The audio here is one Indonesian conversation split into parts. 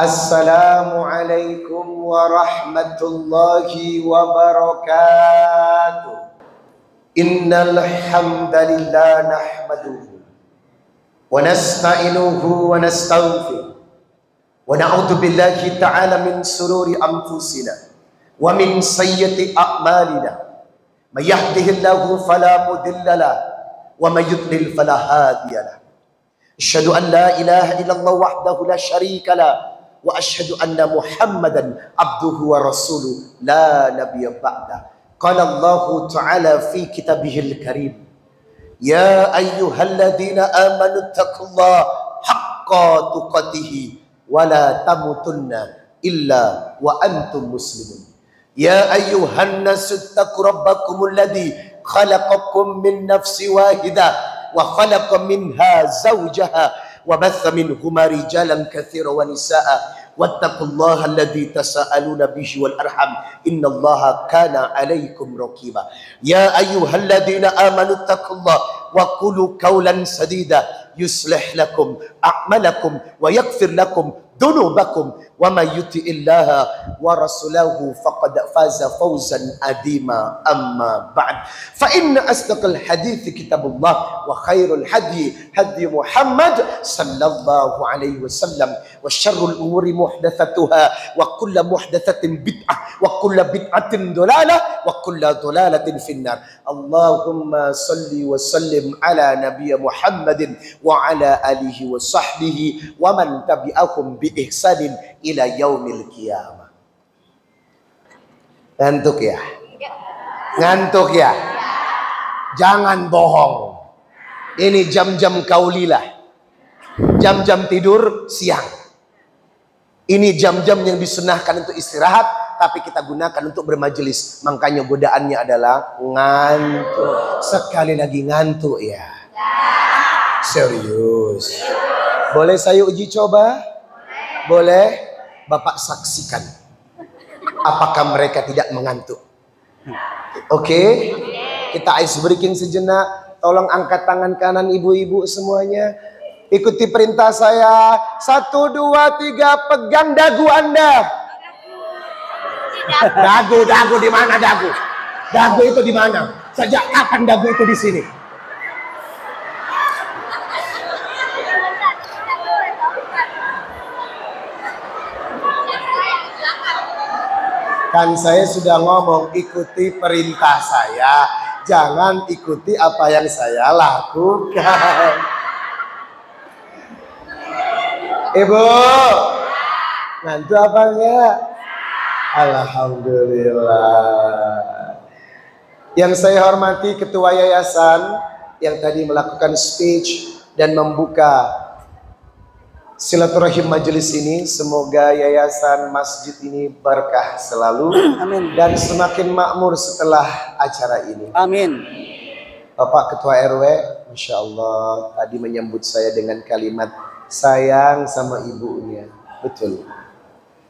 Assalamualaikum warahmatullahi wabarakatuh. Innal hamdalillah nahmaduhu wa nasta'inuhu wa nastaghfiruh wa na'udzu billahi ta'ala min sururi anfusina wa min sayyiati a'malina. May yahdihillahu fala mudilla lahu wa may yudlil fala hadiya lahu. Asyhadu an la ilaha illallah wahdahu la syarika lahu wa asyhadu anna Muhammadan abduhu wa rasuluh la nabiyya ba'da. Qala Allah ta'ala fi kitabihil karim, ya ayyuhalladzina amanu taqullaha haqqa tuqatih wa la tamutunna illa wa antum muslimun. Ya ayyuhan nasu taqu rabbakumul ladzi khalaqakum min nafsin wahidah wa khalaqa minha zawjaha wa batha minhuma rijalan katsiran wa nisaa wattaqullaha alladzi tasaaluna bihi wal arham innallaha kana 'alaikum raqiba. Ya ayyuhalladzina amanu taqullaha wa qulu qawlan sadida yuslih lakum a'malakum wa yaghfir lakum dunubakum wa may yuti'illaha wa rasulahu faqad faza fawzan adima. Amma ba'd, fa inna asdaqal hadithi kitabullah wa khairul hadi hadi Muhammad sallallahu alaihi wasallam wa syarrul umuri muhdatsatuha wa kullu muhdatsatin bid'ah wa kullu bid'atin dhalalah wa kullu dhalalatin finnar. Allahumma salli wa sallim ala nabiyyi Muhammadin wa ala alihi wa sahbihi wa man tabi'ahum bi ihsanin ila yaumil qiyamah. Ngantuk ya? Ngantuk ya? Jangan bohong. Ini jam-jam kaulilah, jam-jam tidur siang. Ini jam-jam yang disunahkan untuk istirahat, tapi kita gunakan untuk bermajelis. Makanya godaannya adalah ngantuk. Sekali lagi ngantuk ya? Serius? Boleh saya uji coba? Boleh? Bapak saksikan apakah mereka tidak mengantuk. Oke? Kita ice breaking sejenak. Tolong angkat tangan kanan ibu-ibu semuanya. Ikuti perintah saya. 1, 2, 3, pegang dagu Anda. Dagu di mana dagu? Dagu itu di mana? Sejak kapan dagu itu di sini? Kan saya sudah ngomong, ikuti perintah saya, jangan ikuti apa yang saya lakukan. Ibu, ngantuk apa enggak? Alhamdulillah. Yang saya hormati ketua yayasan yang tadi melakukan speech dan membuka silaturahim majelis ini. Semoga yayasan masjid ini berkah selalu. Amin. Dan semakin makmur setelah acara ini. Amin. Bapak Ketua RW, Masya Allah, tadi menyambut saya dengan kalimat sayang sama ibunya. Betul.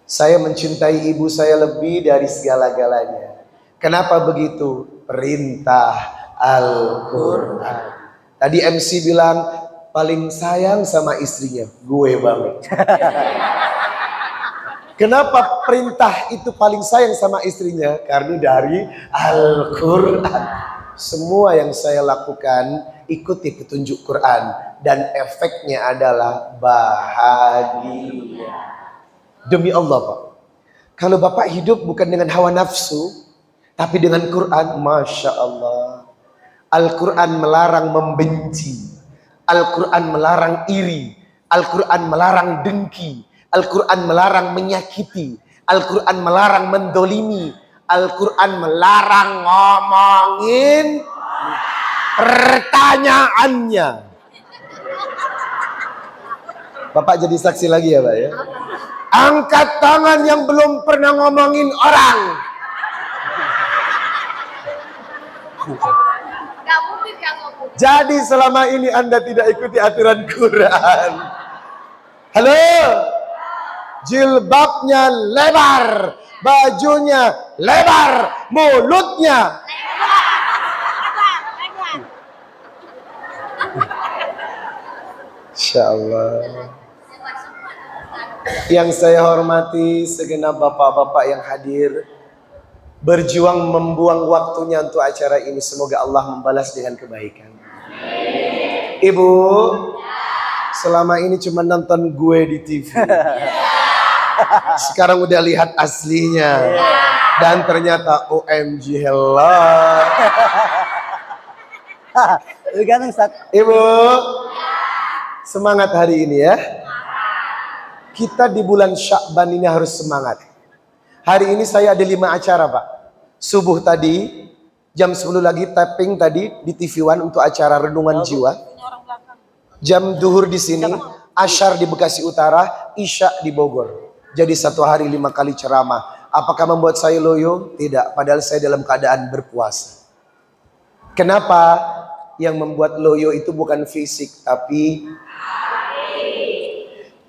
Saya mencintai ibu saya lebih dari segala-galanya. Kenapa begitu? Perintah Al-Quran. Tadi MC bilang paling sayang sama istrinya, gue banget. Kenapa perintah itu paling sayang sama istrinya? Karena dari Al-Quran. Semua yang saya lakukan ikuti petunjuk Quran dan efeknya adalah bahagia. Demi Allah Pak, kalau Bapak hidup bukan dengan hawa nafsu tapi dengan Quran, Masya Allah. Al-Quran melarang membenci, Al-Quran melarang iri, Al-Quran melarang dengki, Al-Quran melarang menyakiti, Al-Quran melarang mendolimi, Al-Quran melarang ngomongin pertanyaannya. Bapak jadi saksi lagi ya Pak ya? Angkat tangan yang belum pernah ngomongin orang. Jadi selama ini Anda tidak ikuti aturan Quran. Halo? Jilbabnya lebar, bajunya lebar, mulutnya Insya Allah. Yang saya hormati segenap bapak-bapak yang hadir, berjuang membuang waktunya untuk acara ini. Semoga Allah membalas dengan kebaikan. Ibu, selama ini cuma nonton gue di TV. Sekarang udah lihat aslinya. Dan ternyata OMG hello. Ibu, semangat hari ini ya. Kita di bulan Sya'ban ini harus semangat. Hari ini saya ada 5 acara Pak. Subuh tadi, jam 10 lagi tapping tadi di TV One untuk acara renungan jiwa. Jam duhur di sini, asyar di Bekasi Utara, isya di Bogor. Jadi 1 hari 5 kali ceramah. Apakah membuat saya loyo? Tidak, padahal saya dalam keadaan berpuasa. Kenapa? Yang membuat loyo itu bukan fisik, tapi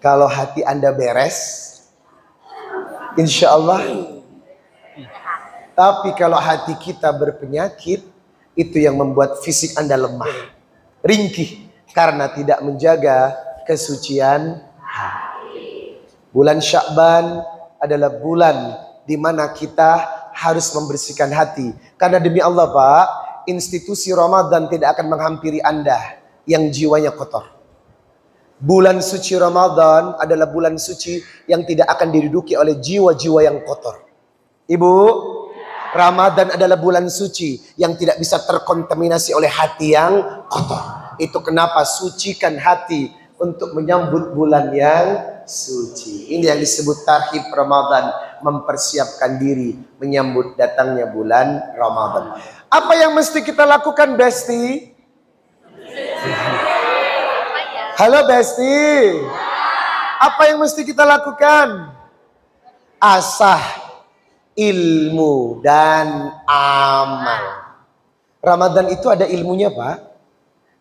kalau hati Anda beres, insya Allah. Tapi kalau hati kita berpenyakit, itu yang membuat fisik Anda lemah, ringkih, karena tidak menjaga kesucian hati. Bulan Sya'ban adalah bulan di mana kita harus membersihkan hati. Karena demi Allah Pak, institusi Ramadan tidak akan menghampiri Anda yang jiwanya kotor. Bulan suci Ramadan adalah bulan suci yang tidak akan diduduki oleh jiwa-jiwa yang kotor. Ibu, Ramadan adalah bulan suci yang tidak bisa terkontaminasi oleh hati yang kotor. Itu kenapa sucikan hati untuk menyambut bulan yang suci. Ini yang disebut tarhib Ramadan, mempersiapkan diri menyambut datangnya bulan Ramadan. Apa yang mesti kita lakukan, Besti? Halo Besti. Apa yang mesti kita lakukan? Asah ilmu dan amal. Ramadan itu ada ilmunya Pak.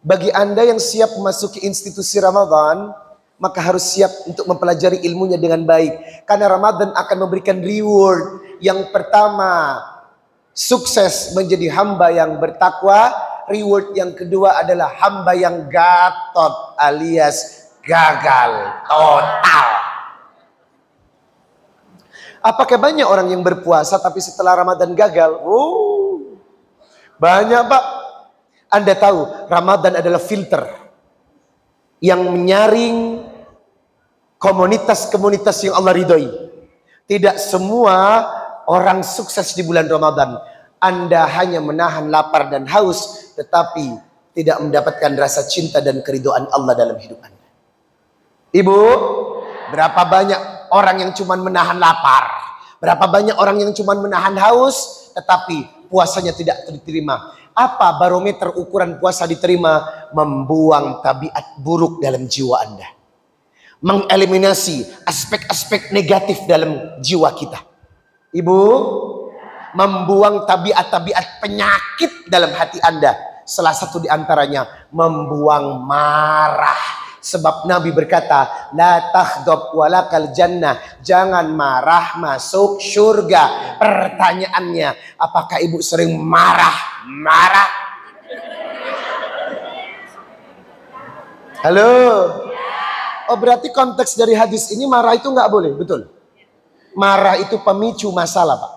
Bagi Anda yang siap memasuki institusi Ramadan, maka harus siap untuk mempelajari ilmunya dengan baik. Karena Ramadan akan memberikan reward. Yang pertama, sukses menjadi hamba yang bertakwa. Reward yang kedua adalah hamba yang gatot alias gagal total. Apakah banyak orang yang berpuasa tapi setelah Ramadan gagal? Banyak Pak. Anda tahu Ramadan adalah filter yang menyaring komunitas-komunitas yang Allah ridhoi. Tidak semua orang sukses di bulan Ramadan. Anda hanya menahan lapar dan haus, tetapi tidak mendapatkan rasa cinta dan keridhaan Allah dalam hidup Anda. Ibu, berapa banyak orang yang cuma menahan lapar? Berapa banyak orang yang cuma menahan haus, tetapi puasanya tidak diterima? Apa barometer ukuran puasa diterima? Membuang tabiat buruk dalam jiwa Anda. Mengeliminasi aspek-aspek negatif dalam jiwa kita. Ibu, membuang tabiat-tabiat penyakit dalam hati Anda. Salah satu di antaranya membuang marah. Sebab Nabi berkata, la tahdab walakal jannah. Jangan marah masuk surga. Pertanyaannya, apakah ibu sering marah? Halo? Oh berarti konteks dari hadis ini marah itu nggak boleh, betul? Marah itu pemicu masalah Pak.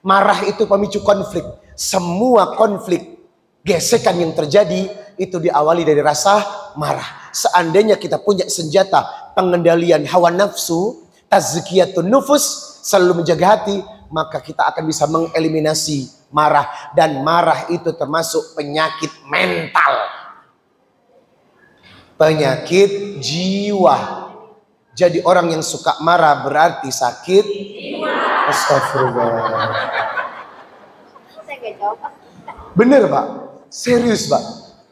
Marah itu pemicu konflik. Semua konflik, gesekan yang terjadi itu diawali dari rasa marah. Seandainya kita punya senjata pengendalian hawa nafsu, tazkiyatun nufus, selalu menjaga hati, maka kita akan bisa mengeliminasi marah. Dan marah itu termasuk penyakit mental, penyakit jiwa. Jadi orang yang suka marah berarti sakit jiwa. Astagfirullah. Bener Pak, serius Pak.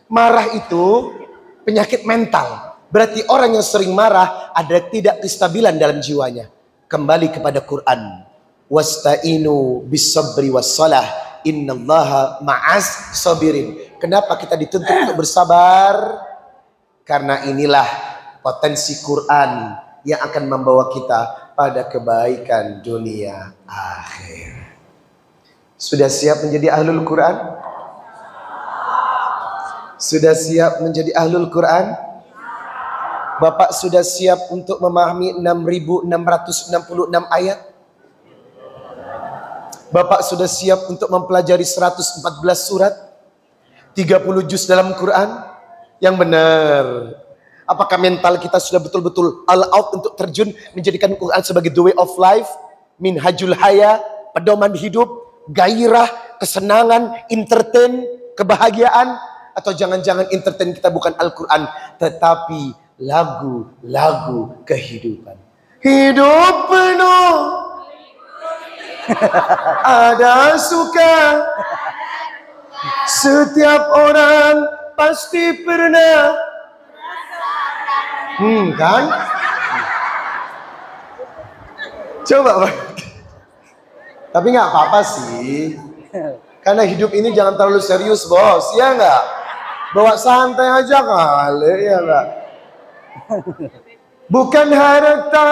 Marah itu penyakit mental. Berarti orang yang sering marah ada tidak kestabilan dalam jiwanya. Kembali kepada Quran. Wasta'inu bis-sabri was-salah. Innallaha ma'as sabirin. Kenapa kita dituntut untuk bersabar? Karena inilah potensi Quran yang akan membawa kita pada kebaikan dunia akhir. Sudah siap menjadi ahlul Quran? Sudah siap menjadi ahlul Quran? Bapak sudah siap untuk memahami 6.666 ayat? Bapak sudah siap untuk mempelajari 114 surat? 30 juz dalam Quran? Yang benar. Apakah mental kita sudah betul-betul all out untuk terjun menjadikan Quran sebagai the way of life? Minhajul haya, pedoman hidup, gairah, kesenangan, entertain, kebahagiaan? Atau jangan-jangan entertain kita bukan Al-Quran, tetapi lagu-lagu kehidupan. Hidup penuh ada suka, setiap orang pasti pernah kan? Coba Pak. Tapi nggak apa-apa sih, karena hidup ini jangan terlalu serius bos, ya nggak? Bawa santai aja kali, ya nggak? Bukan harta,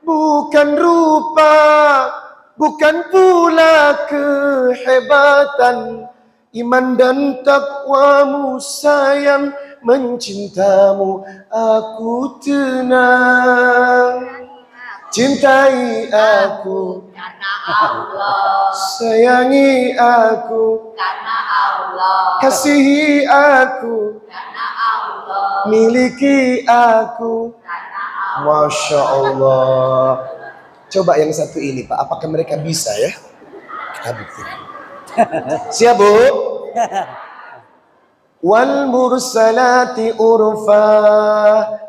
bukan rupa, bukan pula kehebatan, iman dan takwamu sayang, mencintamu aku tenang. Cintai aku karena Allah, sayangi aku karena Allah, kasihi aku karena Allah, miliki aku karena Allah. Masya Allah. Coba yang satu ini Pak, apakah mereka bisa ya? Kita buktikan. Siap Bu? Wal mursalati urfa,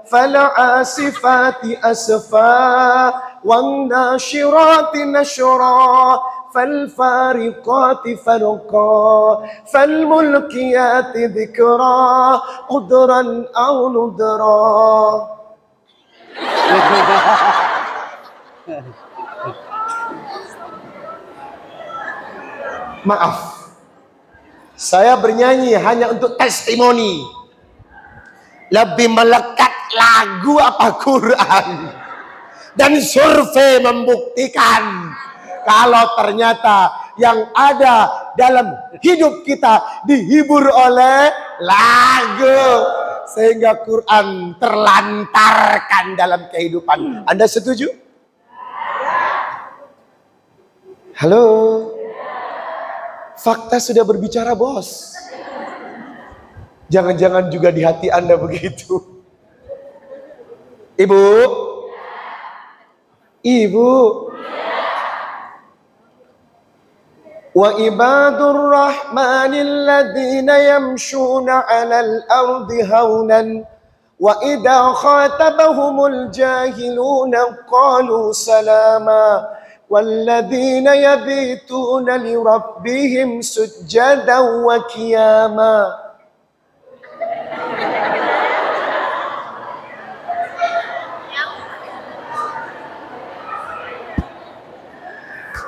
fal asifati asfa, wan nashirati nashra, fal fariqati farqa, fal mulkiyati dhikra, qudran aw nudra. Maaf, saya bernyanyi hanya untuk testimoni. Lebih melekat lagu apa Quran? Dan survei membuktikan kalau ternyata yang ada dalam hidup kita dihibur oleh lagu, sehingga Quran terlantarkan dalam kehidupan. Anda setuju? Halo? Fakta sudah berbicara bos. Jangan-jangan juga di hati Anda begitu. Ibu? Ibu? Wa ibadur rahmanil ladhina yamshuna 'alal ardi haunan wa idha khatabahumul jahiluna qalu salama. والذين يبيتون لربهم سجدا وقياما.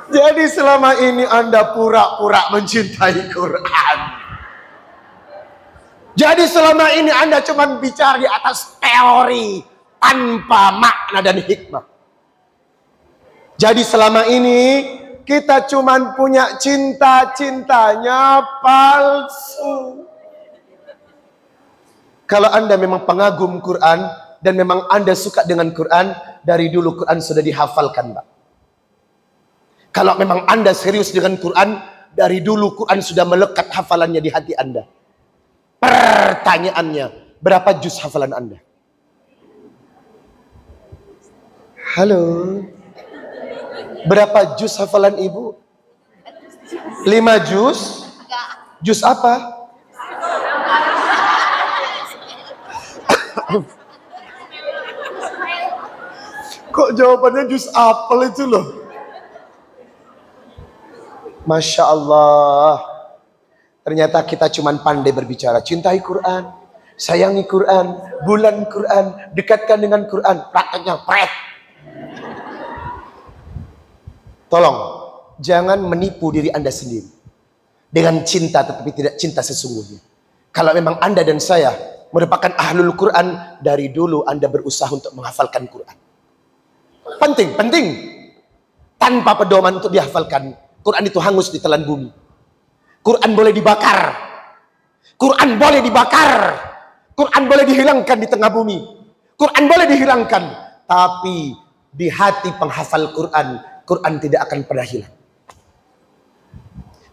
Jadi selama ini Anda pura-pura mencintai Quran. Jadi selama ini Anda cuma bicara di atas teori tanpa makna dan hikmah. Jadi selama ini kita cuman punya cinta-cintanya palsu. Kalau Anda memang pengagum Quran dan memang Anda suka dengan Quran, dari dulu Quran sudah dihafalkan, Pak. Kalau memang Anda serius dengan Quran, dari dulu Quran sudah melekat hafalannya di hati Anda. Pertanyaannya, berapa juz hafalan Anda? Halo? Berapa juz hafalan Ibu? 5 juz? Juz apa? Kok jawabannya juz apel itu loh? Masya Allah. Ternyata kita cuma pandai berbicara. Cintai Quran, sayangi Quran, bulan Quran, dekatkan dengan Quran. Prakteknya pret. Tolong, jangan menipu diri Anda sendiri dengan cinta tetapi tidak cinta sesungguhnya. Kalau memang Anda dan saya merupakan ahlul Quran, dari dulu Anda berusaha untuk menghafalkan Quran. Penting. Tanpa pedoman untuk dihafalkan, Quran itu hangus di telan bumi. Quran boleh dibakar. Quran boleh dibakar. Quran boleh dihilangkan di tengah bumi. Quran boleh dihilangkan. Tapi di hati penghafal Quran, Quran tidak akan pernah hilang.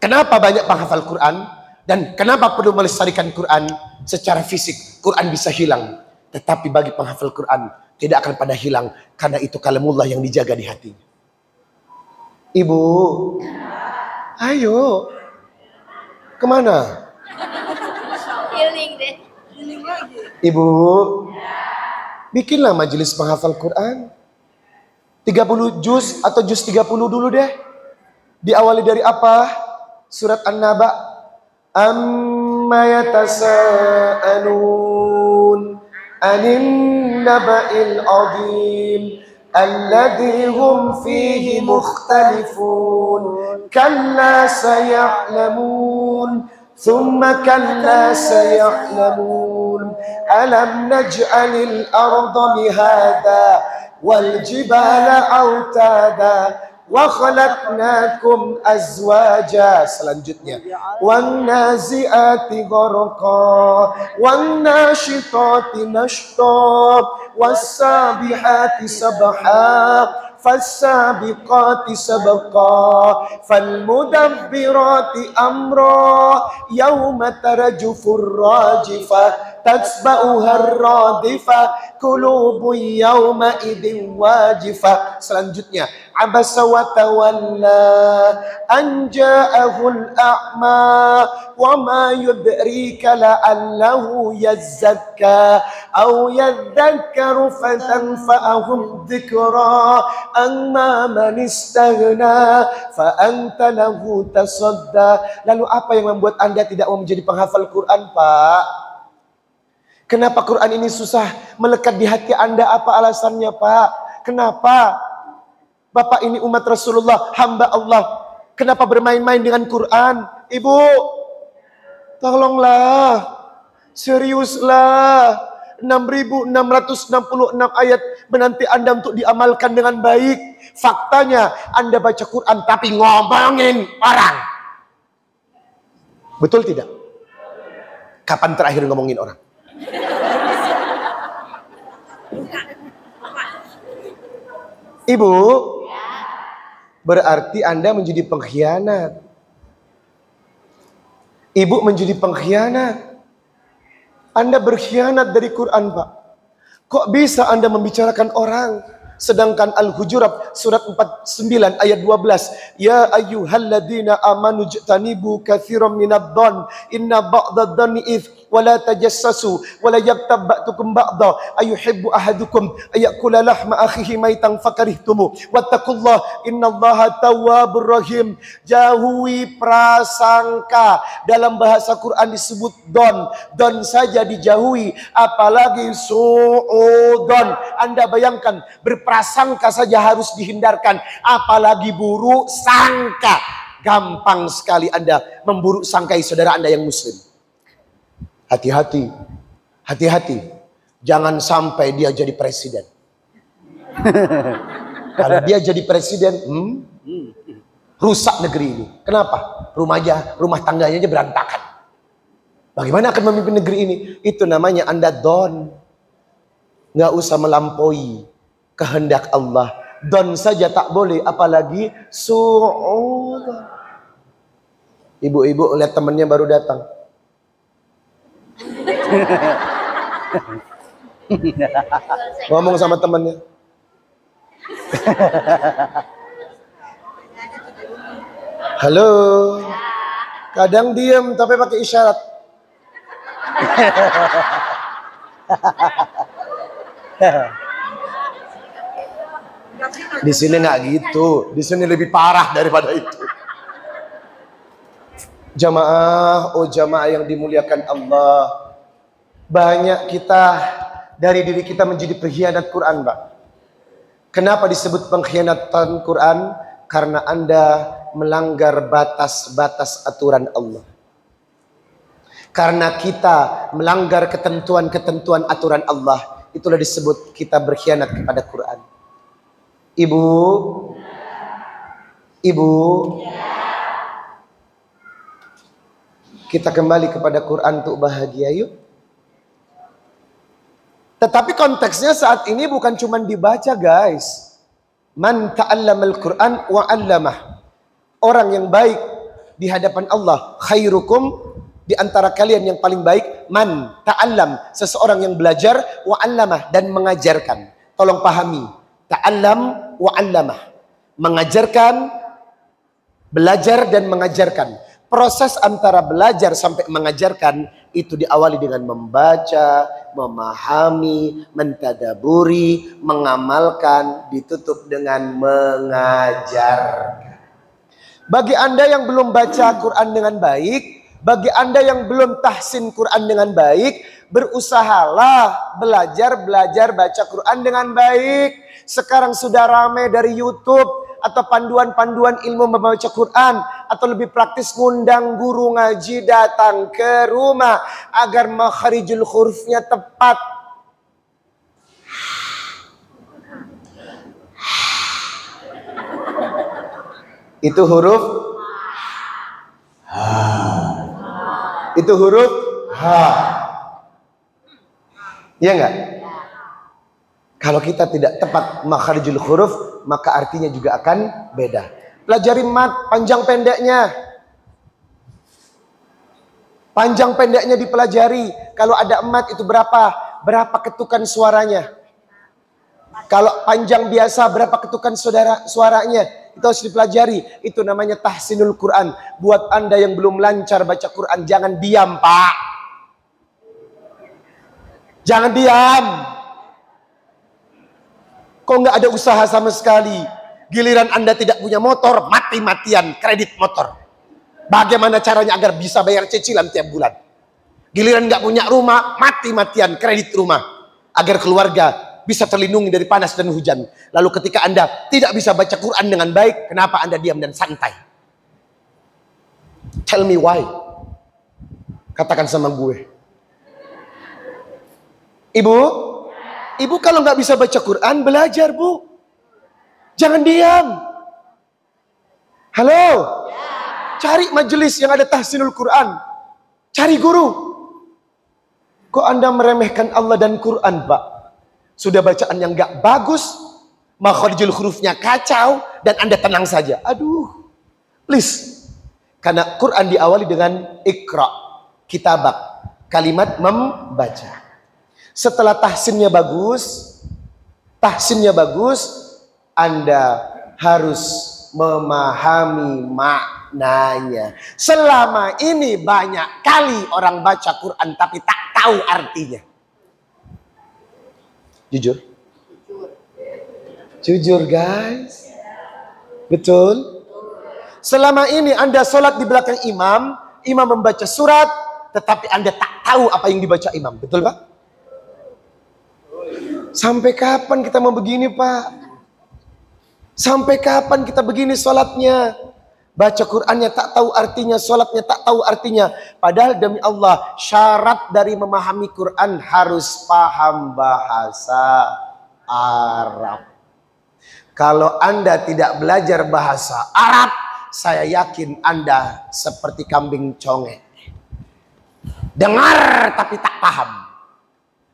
Kenapa banyak penghafal Quran? Dan kenapa perlu melestarikan Quran? Secara fisik, Quran bisa hilang. Tetapi bagi penghafal Quran, tidak akan pada hilang. Karena itu kalamullah yang dijaga di hatinya. Ibu, ayo. Kemana? Healing deh. Ibu, bikinlah majelis penghafal Quran. 30 juz atau juz 30 dulu deh. Diawali dari apa? Surat An-Naba. Amma yatasa'alun anin naba'il azim alladhi hum fihi mukhtalifun kalla saya'lamun thumma kalla saya'lamun alam naj'alil arda mihada wal jibala autada wa khalaqnakum azwaja. Selanjutnya wan nazi'ati gharqa wan nashitati nashta was sabihati sabha فالسابقات سبقا فالمدبرات أمرا يوم ترجف الراجفة تتبعها الرادفة قلوب يومئذ واجفة. Selanjutnya abasa wa tawalla an ja'ahul a'ma wa ma yudrika la'allahu yazzakka aw yadhakkaru fatanfa'ahum dhikra amma man istaghna fa anta lahu tasadda. Lalu apa yang membuat Anda tidak mau menjadi penghafal Quran, Pak? Kenapa Quran ini susah melekat di hati Anda? Apa alasannya, Pak? Kenapa? Bapak ini umat Rasulullah, hamba Allah. Kenapa bermain-main dengan Quran? Ibu, tolonglah. Seriuslah. 6.666 ayat menanti Anda untuk diamalkan dengan baik. Faktanya Anda baca Quran tapi ngomongin orang. Betul tidak? Kapan terakhir ngomongin orang? Ibu, berarti Anda menjadi pengkhianat. Ibu menjadi pengkhianat. Anda berkhianat dari Quran, Pak. Kok bisa Anda membicarakan orang? Sedangkan Al-Hujurat surat 49 ayat 12, ya ayyuhalladzina amanu jtanibu katsiran minadh-dhann inna ba'dadh-dhanni its wa la tajassasu wa la yabtab ba'dukum ba'dha ayuhibbu ahadukum ayakula lahma akhihi maitan fakarihtumu wattaqullaha innallaha tawwabur rahim. Jauhi prasangka. Dalam bahasa Quran disebut don saja dijauhi, apalagi su'udon. Anda bayangkan, berprasangka saja harus dihindarkan, apalagi buruk sangka. Gampang sekali Anda memburuk sangkai saudara Anda yang muslim. Hati-hati, hati-hati. Jangan sampai dia jadi presiden. Kalau dia jadi presiden, rusak negeri ini. Kenapa? Rumah tangganya aja berantakan. Bagaimana akan memimpin negeri ini? Itu namanya Anda don. Nggak usah melampaui kehendak Allah. Don saja tak boleh, apalagi su'ud. Ibu-ibu lihat temannya baru datang. Ngomong sama temannya. Halo. Kadang diam tapi pakai isyarat. Di sini nggak gitu. Di sini lebih parah daripada itu. Jamaah, oh jamaah yang dimuliakan Allah. Banyak kita dari diri kita menjadi pengkhianat Quran, Pak. Kenapa disebut pengkhianatan Quran? Karena Anda melanggar batas-batas aturan Allah. Karena kita melanggar ketentuan-ketentuan aturan Allah, itulah disebut kita berkhianat kepada Quran. Ibu, kita kembali kepada Quran untuk bahagia yuk. Tetapi konteksnya saat ini bukan cuma dibaca, guys. Man ta'allamal Qur'an wa 'allamah. Orang yang baik di hadapan Allah, khairukum, di antara kalian yang paling baik, man ta'allam, seseorang yang belajar, wa 'allamah, dan mengajarkan. Tolong pahami, ta'allam wa 'allamah. Mengajarkan, belajar dan mengajarkan. Proses antara belajar sampai mengajarkan itu diawali dengan membaca, memahami, mentadaburi, mengamalkan, ditutup dengan mengajarkan. Bagi Anda yang belum baca Quran dengan baik, bagi Anda yang belum tahsin Quran dengan baik, berusahalah belajar baca Quran dengan baik. Sekarang sudah ramai dari YouTube atau panduan-panduan ilmu membaca Quran, atau lebih praktis ngundang guru ngaji datang ke rumah agar makharijul hurufnya tepat. Itu huruf H. Itu huruf H. Iya enggak? Kalau kita tidak tepat makharijul huruf, maka artinya juga akan beda. Pelajari mat panjang pendeknya. Panjang pendeknya dipelajari. Kalau ada mat itu berapa? Berapa ketukan suaranya? Kalau panjang biasa berapa ketukan suaranya? Itu harus dipelajari. Itu namanya tahsinul Quran. Buat Anda yang belum lancar baca Quran, jangan diam, Pak. Jangan diam. Kok nggak ada usaha sama sekali? Giliran Anda tidak punya motor, mati-matian kredit motor. Bagaimana caranya agar bisa bayar cicilan tiap bulan? Giliran nggak punya rumah, mati-matian kredit rumah. Agar keluarga bisa terlindungi dari panas dan hujan. Lalu ketika Anda tidak bisa baca Quran dengan baik, kenapa Anda diam dan santai? Tell me why. Katakan sama gue. Ibu kalau nggak bisa baca Quran, belajar, Bu. Jangan diam. Halo? Cari majelis yang ada tahsinul Quran. Cari guru. Kok Anda meremehkan Allah dan Quran, Pak? Sudah bacaan yang nggak bagus, makharijul hurufnya kacau, dan Anda tenang saja. Aduh, please. Karena Quran diawali dengan ikra, kitabak, kalimat membaca. Setelah tahsinnya bagus, Anda harus memahami maknanya. Selama ini banyak kali orang baca Quran tapi tak tahu artinya. Jujur guys. Betul? Selama ini Anda sholat di belakang imam membaca surat, tetapi Anda tak tahu apa yang dibaca imam. Betul, Pak? Sampai kapan kita mau begini, Pak? Sampai kapan kita begini sholatnya? Baca Qurannya tak tahu artinya, sholatnya tak tahu artinya. Padahal demi Allah, syarat dari memahami Quran harus paham bahasa Arab. Kalau Anda tidak belajar bahasa Arab, saya yakin Anda seperti kambing conge. Dengar tapi tak paham.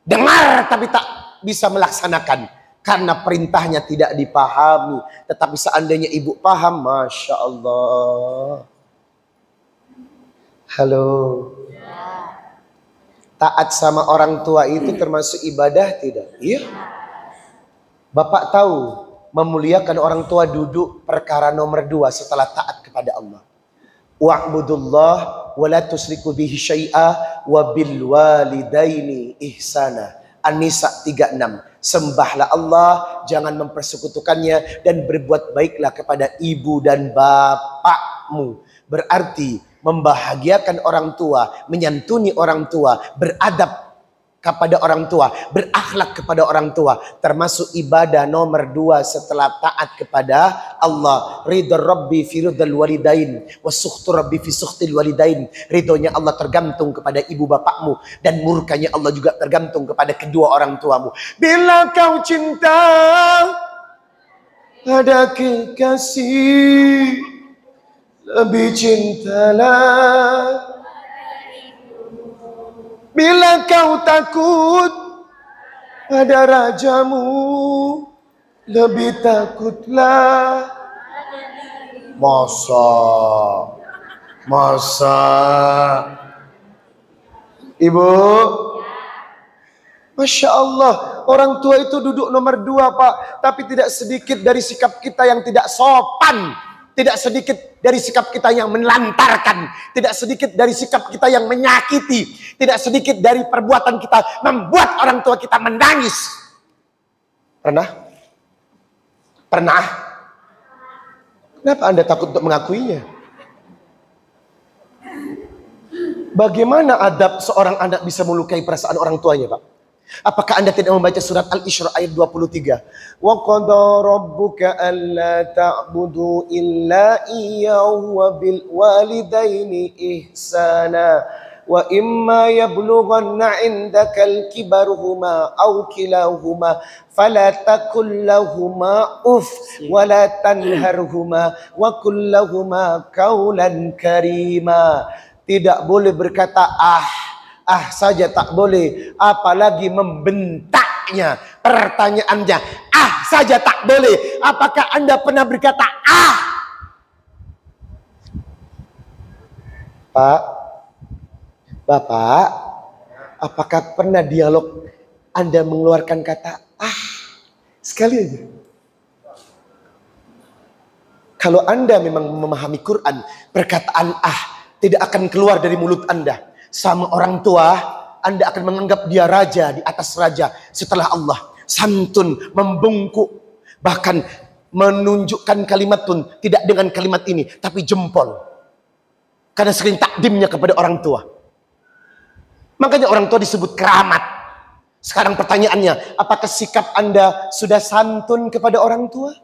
Dengar tapi tak bisa melaksanakan karena perintahnya tidak dipahami. Tetapi seandainya ibu paham, Masya Allah. Halo. Taat sama orang tua itu termasuk ibadah tidak? Iya. Bapak tahu memuliakan orang tua duduk perkara nomor 2 setelah taat kepada Allah. Wa'budullah wa la tusriku bihi syai'a wa bil walidaini ihsana. An-Nisa 36. Sembahlah Allah, jangan mempersekutukannya, dan berbuat baiklah kepada ibu dan bapakmu. Berarti membahagiakan orang tua, menyantuni orang tua, beradab kepada orang tua, berakhlak kepada orang tua, termasuk ibadah nomor 2 setelah taat kepada Allah. Ridha Rabbi fi ridhal walidain wa sukhtu Rabbi fi sukhtil walidain. Ridhonya Allah tergantung kepada ibu bapakmu, dan murkanya Allah juga tergantung kepada kedua orang tuamu. Bila kau cinta pada kekasih, lebih cintalah. Bila kau takut pada rajamu, lebih takutlah. Masa Ibu, Masya Allah, orang tua itu duduk nomor 2 Pak. Tapi tidak sedikit dari sikap kita yang tidak sopan, tidak sedikit dari sikap kita yang menelantarkan, tidak sedikit dari sikap kita yang menyakiti, tidak sedikit dari perbuatan kita membuat orang tua kita menangis. Pernah? Kenapa Anda takut untuk mengakuinya? Bagaimana adab seorang anak bisa melukai perasaan orang tuanya, Pak? Apakah Anda tidak membaca surat Al-Isra ayat 23? Wa qada rabbuka alla ta'budu illa iyyahu wa bil walidaini ihsana wa imma yablughanna 'indaka al-kibaruhuma aw kilahuma fala taqul lahumā uff wa la tanharhumā wa qul lahumā qawlan karīmā. Tidak boleh berkata saja tak boleh, apalagi membentaknya. Pertanyaannya, saja tak boleh. Apakah Anda pernah berkata Pak, Bapak, apakah pernah dialog Anda mengeluarkan kata sekali aja? Kalau Anda memang memahami Quran, perkataan tidak akan keluar dari mulut Anda. Sama orang tua, Anda akan menganggap dia raja di atas raja setelah Allah. Santun, membungkuk, bahkan menunjukkan kalimat pun tidak dengan kalimat ini, tapi jempol. Karena sering takdimnya kepada orang tua. Makanya orang tua disebut keramat. Sekarang pertanyaannya, apakah sikap Anda sudah santun kepada orang tua?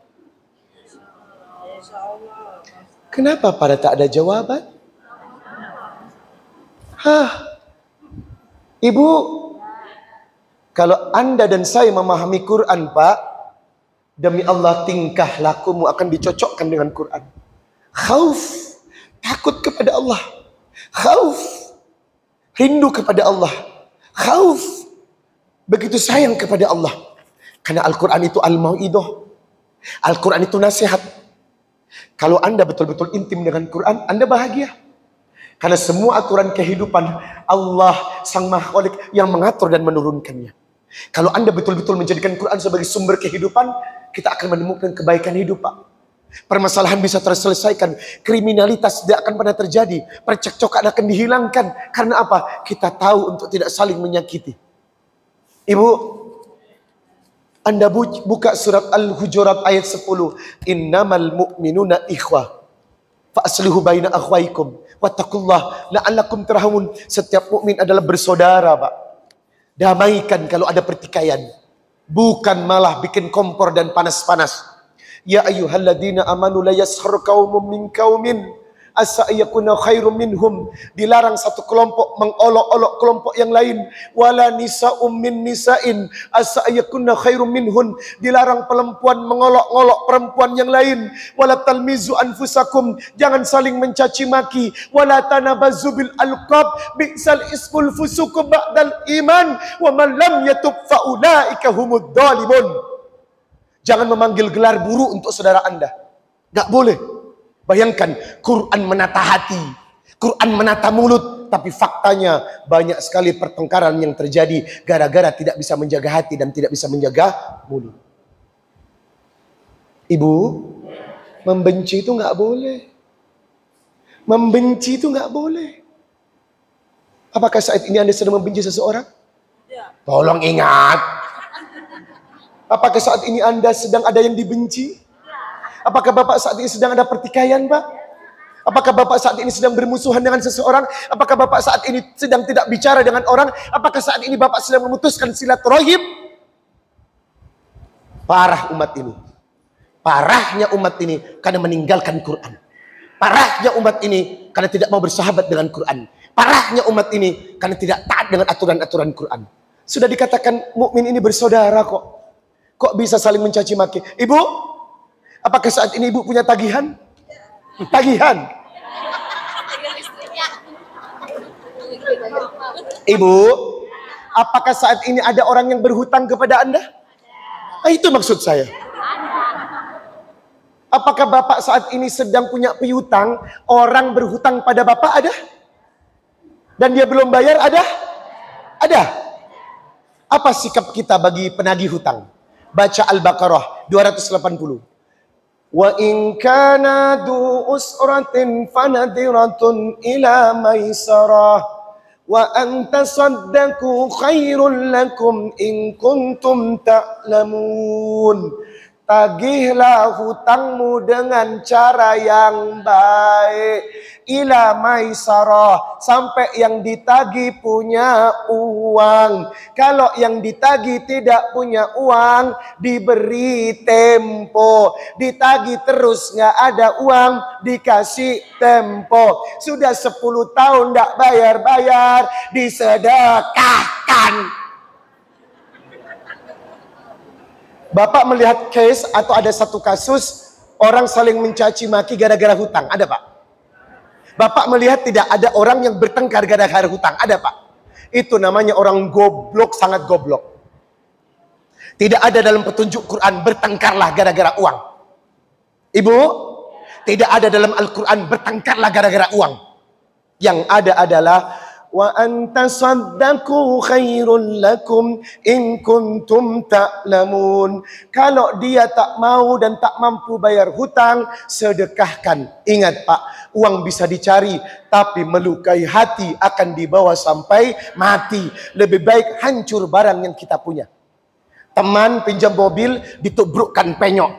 Kenapa pada tak ada jawaban? Ibu, kalau Anda dan saya memahami Quran, Pak, demi Allah tingkah lakumu akan dicocokkan dengan Quran. Khauf, takut kepada Allah. Khauf, rindu kepada Allah. Khauf, begitu sayang kepada Allah. Karena Al-Quran itu al-mau'idah. Al-Quran itu nasihat. Kalau Anda betul-betul intim dengan Quran, Anda bahagia. Karena semua aturan kehidupan Allah Sang Maha Khalik yang mengatur dan menurunkannya. Kalau Anda betul-betul menjadikan Quran sebagai sumber kehidupan, kita akan menemukan kebaikan hidup, Pak. Permasalahan bisa terselesaikan, kriminalitas tidak akan pernah terjadi, percekcokan akan dihilangkan. Karena apa? Kita tahu untuk tidak saling menyakiti. Ibu, Anda buka surat Al-Hujurat ayat 10. Innamal mu'minuna ikhwah fa'aslihu baina akhwaikum wattaqullah la'allakum turhamun. Setiap mukmin adalah bersaudara, Pak. Damaikan kalau ada pertikaian, bukan malah bikin kompor dan panas-panas. Ya ayyuhalladzina amanu la yaskhar qaumun min qaumin asa yakuna khairum minhum. Dilarang satu kelompok mengolok-olok kelompok yang lain. Wala nisa'um min nisa'in asa yakuna khairum minhun. Dilarang perempuan mengolok-olok perempuan yang lain. Wala talmizu anfusakum, jangan saling mencaci maki. Wala tanabazu bil alqab bi'sal ismul fusuq ba'dal iman wa man lam yatub fa ulaika humud dhalimun. Jangan memanggil gelar buruk untuk saudara Anda. Enggak boleh. Bayangkan, Quran menata hati, Quran menata mulut, tapi faktanya banyak sekali pertengkaran yang terjadi gara-gara tidak bisa menjaga hati dan tidak bisa menjaga mulut. Ibu, membenci itu nggak boleh. Membenci itu nggak boleh. Apakah saat ini Anda sedang membenci seseorang? Tolong ingat. Apakah saat ini Anda sedang ada yang dibenci? Apakah Bapak saat ini sedang ada pertikaian, Pak? Apakah Bapak saat ini sedang bermusuhan dengan seseorang? Apakah Bapak saat ini sedang tidak bicara dengan orang? Apakah saat ini Bapak sedang memutuskan silaturahim? Parah umat ini. Parahnya umat ini karena meninggalkan Quran. Parahnya umat ini karena tidak mau bersahabat dengan Quran. Parahnya umat ini karena tidak taat dengan aturan-aturan Quran. Sudah dikatakan mukmin ini bersaudara kok. Kok bisa saling mencaci maki? Ibu, apakah saat ini ibu punya tagihan? Tagihan. Ibu, Apakah saat ini ada orang yang berhutang kepada Anda? Nah, itu maksud saya. Apakah Bapak saat ini sedang punya piutang? Orang berhutang pada Bapak ada? Dan dia belum bayar ada? Ada. Apa sikap kita bagi penagih hutang? Baca Al-Baqarah 280. Wa in kana du usratin fanadiratun ila maisarah wa an tasaddaqu khairul lakum in kuntum ta'lamun. Tagihlah hutangmu dengan cara yang baik. Ila maisarah, sampai yang ditagih punya uang. Kalau yang ditagih tidak punya uang, diberi tempo. Ditagih terus nggak ada uang, dikasih tempo. Sudah 10 tahun nggak bayar-bayar, disedekahkan. Bapak melihat case atau ada satu kasus orang saling mencaci maki gara-gara hutang, ada Pak? Bapak melihat tidak ada orang yang bertengkar gara-gara hutang, ada Pak? Itu namanya orang goblok, sangat goblok. Tidak ada dalam petunjuk Quran bertengkarlah gara-gara uang. Ibu, tidak ada dalam Al-Quran bertengkarlah gara-gara uang. Yang ada adalah wa antasaddaqu khairul lakum in kuntum ta'lamun. Kalau dia tak mau dan tak mampu bayar hutang, sedekahkan. Ingat Pak, uang bisa dicari, tapi melukai hati akan dibawa sampai mati. Lebih baik hancur barang yang kita punya. Teman pinjam mobil, ditubrukkan penyok,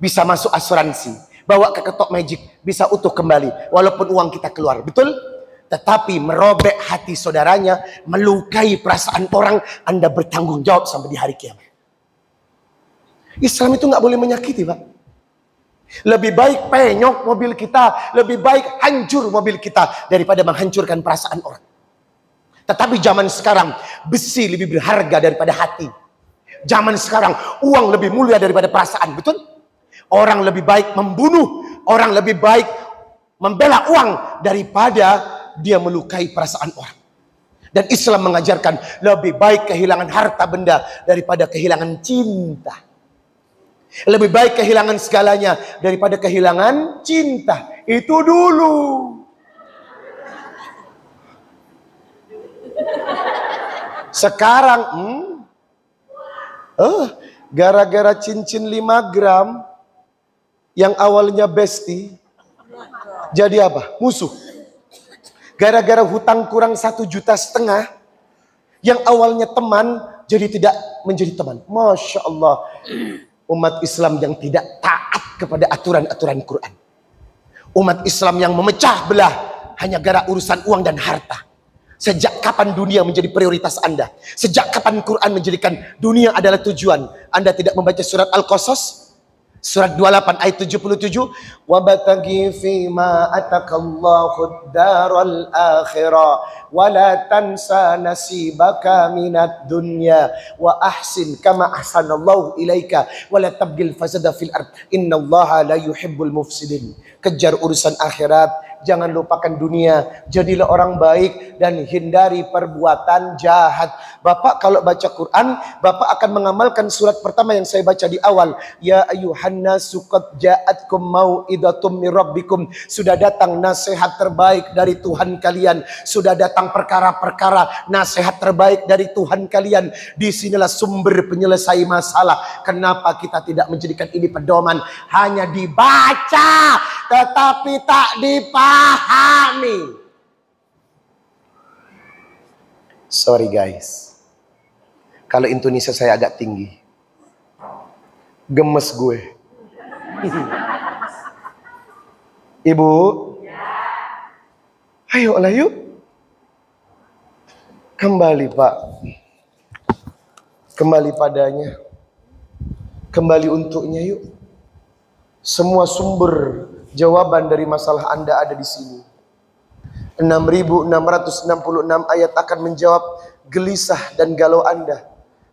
bisa masuk asuransi. Bawa ke ketok magic, bisa utuh kembali walaupun uang kita keluar. Betul? Tetapi merobek hati saudaranya, melukai perasaan orang, Anda bertanggung jawab sampai di hari kiamat. Islam itu nggak boleh menyakiti, Pak. Lebih baik penyok mobil kita, lebih baik hancur mobil kita daripada menghancurkan perasaan orang. Tetapi zaman sekarang besi lebih berharga daripada hati. Zaman sekarang uang lebih mulia daripada perasaan, betul? Orang lebih baik membunuh, orang lebih baik membela uang daripada dia melukai perasaan orang. Dan Islam mengajarkan lebih baik kehilangan harta benda daripada kehilangan cinta. Lebih baik kehilangan segalanya daripada kehilangan cinta. Itu dulu. Sekarang gara-gara cincin 5 gram yang awalnya bestie jadi apa? Musuh. Gara-gara hutang kurang 1,5 juta, yang awalnya teman jadi tidak menjadi teman. Masya Allah, umat Islam yang tidak taat kepada aturan-aturan Quran. Umat Islam yang memecah belah hanya gara urusan uang dan harta. Sejak kapan dunia menjadi prioritas Anda? Sejak kapan Quran menjadikan dunia adalah tujuan? Anda tidak membaca surat Al-Qasas? Surat 28 ayat 77, wabtaghi fima atakallahu daral akhirah wa la tansa nasibaka minad dunya wa ahsin kama ahsanallahu ilaika wa la tabghil fasada fil ard innallaha la yuhibbul mufsidin. Kejar urusan akhirat, jangan lupakan dunia. Jadilah orang baik dan hindari perbuatan jahat. Bapak kalau baca Quran, Bapak akan mengamalkan surat pertama yang saya baca di awal. Ya ayyuhan nasu qad ja'atkum mau'idatum mir rabbikum. Sudah datang nasihat terbaik dari Tuhan kalian. Sudah datang perkara-perkara nasihat terbaik dari Tuhan kalian. Disinilah sumber penyelesai masalah. Kenapa kita tidak menjadikan ini pedoman? Hanya dibaca tetapi tak dipahami. Sorry guys, kalau Indonesia saya agak tinggi, gemes gue. Ibu, ayolah yuk kembali Pak, kembali padanya, kembali untuknya yuk. Semua sumber jawaban dari masalah Anda ada di sini. 6.666 ayat akan menjawab gelisah dan galau Anda.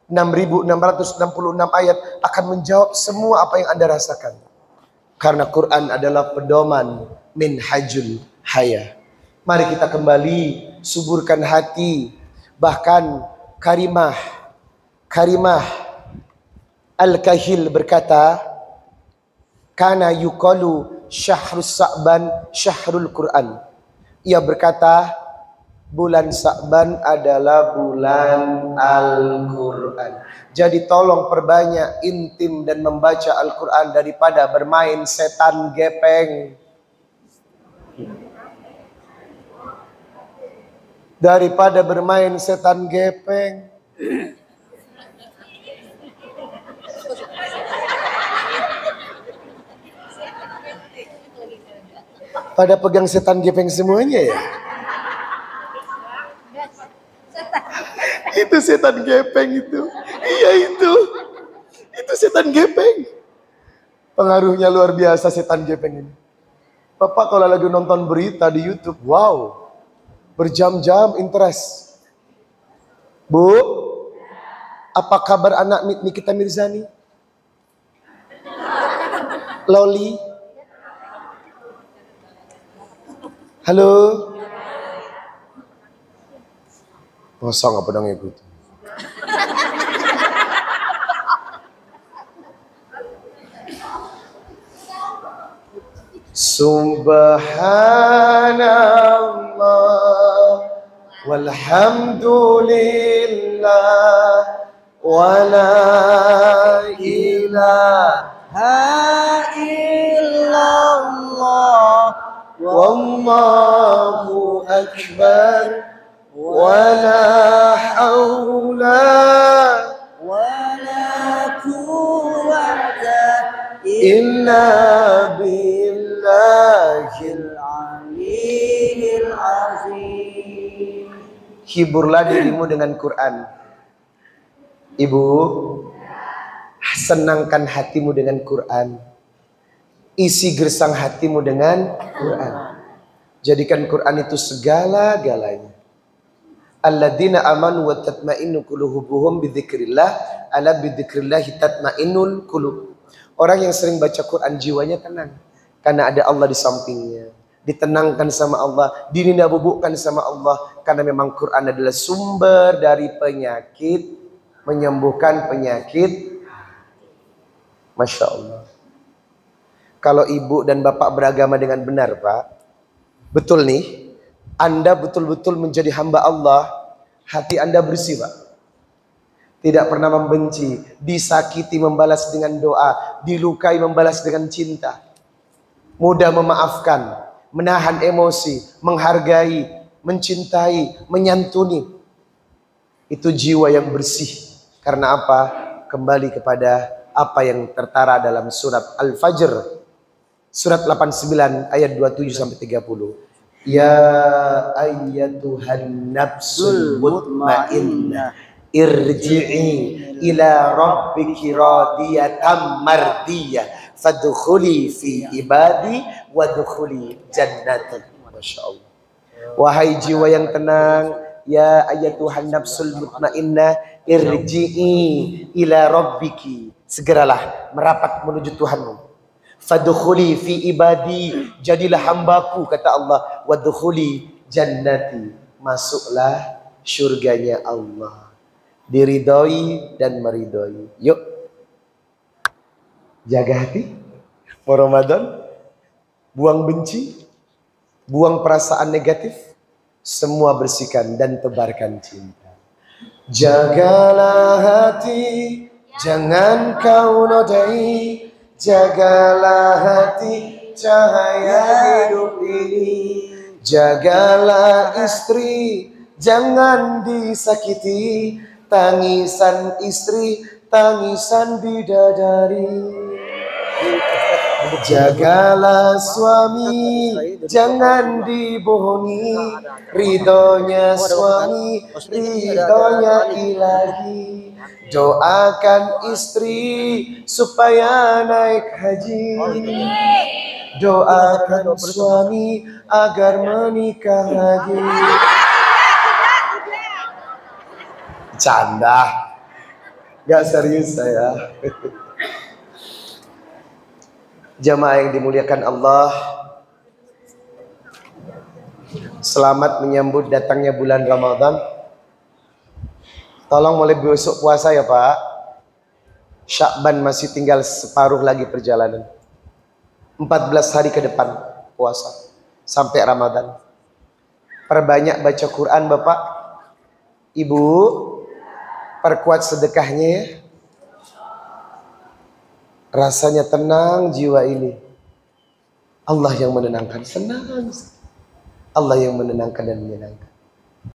6.666 ayat akan menjawab semua apa yang Anda rasakan. Karena Quran adalah pedoman minhajul haya. Mari kita kembali suburkan hati. Bahkan Karimah Al-Kahil berkata, kana yuqalu syahrus Sa'ban syahrul Quran. Ia berkata, bulan Sa'ban adalah bulan Al-Quran. Jadi tolong perbanyak intim dan membaca Al-Quran daripada bermain setan gepeng. Daripada bermain setan gepeng. Pada pegang setan gepeng semuanya ya. Itu setan gepeng itu. Iya itu. Itu setan gepeng. Pengaruhnya luar biasa setan gepeng ini. Bapak kalau lagi nonton berita di YouTube, wow. Berjam-jam interest. Bu, apa kabar anak Nikita Mirzani? Loli? Halo? Kosong apa dong ibu? Subhanallah walhamdulillah wala ilaha illallah wallahu akbar wala haula wala quwwata illa billahil aliyyil azim. Hiburlah dirimu dengan Quran. Ibu, senangkan hatimu dengan Quran. Isi gersang hatimu dengan Quran. Jadikan Quran itu segala-galanya. Alladzina amanu wa tatma'innu qulubuhum bidzikrillah, ala bidzikrillah tatma'innul qulub. Orang yang sering baca Quran jiwanya tenang karena ada Allah di sampingnya. Ditenangkan sama Allah, dinabubukkan sama Allah karena memang Quran adalah sumber dari penyakit, menyembuhkan penyakit. Masya Allah. Kalau ibu dan bapak beragama dengan benar, Pak, betul nih, Anda betul-betul menjadi hamba Allah, hati Anda bersih, Pak. Tidak pernah membenci, disakiti membalas dengan doa, dilukai membalas dengan cinta. Mudah memaafkan, menahan emosi, menghargai, mencintai, menyantuni. Itu jiwa yang bersih. Karena apa? Kembali kepada apa yang tertara dalam surat Al-Fajr. Surat 89 ayat 27 sampai 30. Ya ayyatuhan nafsul mutmainnah irji'i ila rabbiki radiyatan mardiyah fadkhuli fi ibadi wadkhuli jannati. Masya Allah. Wahai jiwa yang tenang, ya ayyatuhan nafsul mutmainnah irji'i ila rabbiki, segeralah merapat menuju Tuhanmu. Fadkhuli fi ibadi, jadilah hambaku kata Allah, wadkhuli jannati, masuklah surganya Allah. Diridhoi dan meridhoi. Yuk, jaga hati. Mau Ramadan, buang benci, buang perasaan negatif, semua bersihkan dan tebarkan cinta. Jagalah hati, jangan kau nodai. Jagalah hati, cahaya hidup ini. Jagalah istri, jangan disakiti. Tangisan istri, tangisan bidadari. Jagalah suami, jangan dibohongi. Ridhonya suami, ridhonya ilahi. Doakan istri supaya naik haji. Doakan suami agar menikah lagi. Canda, gak serius saya. Jamaah yang dimuliakan Allah, selamat menyambut datangnya bulan Ramadan. Tolong mulai besok puasa ya Pak. Syakban masih tinggal separuh lagi perjalanan. 14 hari ke depan puasa sampai Ramadan. Perbanyak baca Quran Bapak. Ibu, perkuat sedekahnya ya. Rasanya tenang jiwa ini. Allah yang menenangkan, senang. Allah yang menenangkan dan menyenangkan.